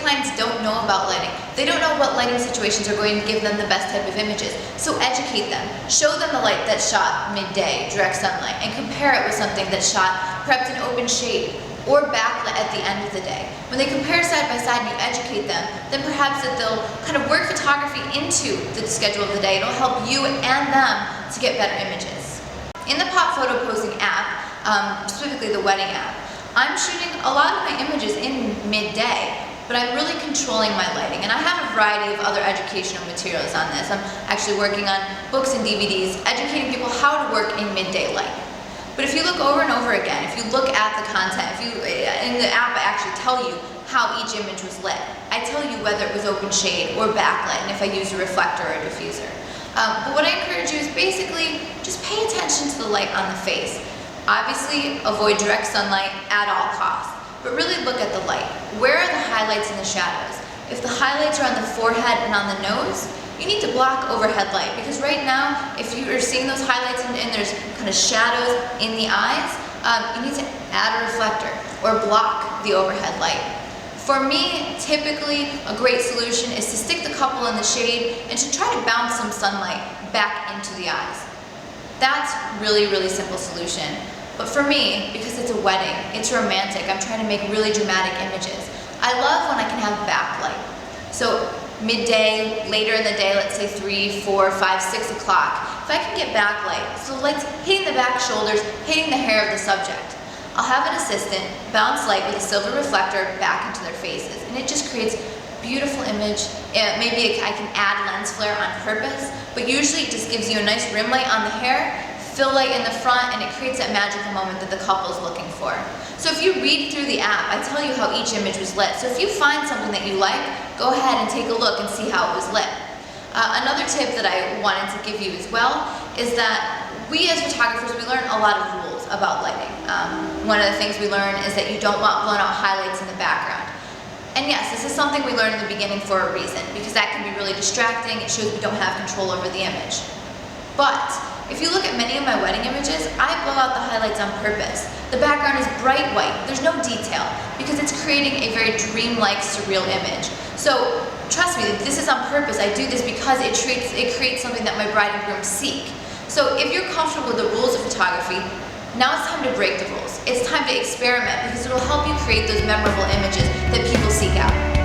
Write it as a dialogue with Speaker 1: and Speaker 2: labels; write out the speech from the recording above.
Speaker 1: clients don't know about lighting. They don't know what lighting situations are going to give them the best type of images. So educate them. Show them the light that's shot midday, direct sunlight, and compare it with something that's shot perhaps in open shade or backlit at the end of the day. When they compare side by side and you educate them, then perhaps that they'll kind of work photography into the schedule of the day. It'll help you and them to get better images. In the Pop Photo Posing app, specifically the wedding app, I'm shooting a lot of my images in midday, but I'm really controlling my lighting. And I have a variety of other educational materials on this. I'm actually working on books and DVDs, educating people how to work in midday light. But if you look over and over again, if you look at the content, in the app I actually tell you how each image was lit. I tell you whether it was open shade or backlit, and if I used a reflector or a diffuser. But what I encourage you is basically just pay attention to the light on the face. Obviously, avoid direct sunlight at all costs, but really look at the light. Where are the highlights and the shadows? If the highlights are on the forehead and on the nose, you need to block overhead light, because right now, if you are seeing those highlights and there's kind of shadows in the eyes, you need to add a reflector or block the overhead light. For me, typically, a great solution is to stick the couple in the shade and to try to bounce some sunlight back into the eyes. That's really, really simple solution. But for me, because it's a wedding, it's romantic, I'm trying to make really dramatic images. I love when I can have backlight. So midday, later in the day, let's say 3, 4, 5, 6 o'clock, if I can get backlight, so the light's hitting the back shoulders, hitting the hair of the subject, I'll have an assistant bounce light with a silver reflector back into their faces, and it just creates beautiful image. Maybe I can add lens flare on purpose, but usually it just gives you a nice rim light on the hair, fill light in the front, and it creates that magical moment that the couple's looking for. So if you read through the app, I tell you how each image was lit. So if you find something that you like, go ahead and take a look and see how it was lit. Another tip that I wanted to give you as well is that we as photographers, we learn a lot of rules about lighting. One of the things we learn is that you don't want blown out highlights in the background. And yes, this is something we learned in the beginning for a reason, because that can be really distracting. It shows we don't have control over the image. But if you look at many of my wedding images, I blow out the highlights on purpose. The background is bright white. There's no detail, because it's creating a very dreamlike, surreal image. So trust me, this is on purpose. I do this because it creates something that my bride and groom seek. So if you're comfortable with the rules of photography, now it's time to break the rules. It's time to experiment, because it will help you create those memorable images that people seek out.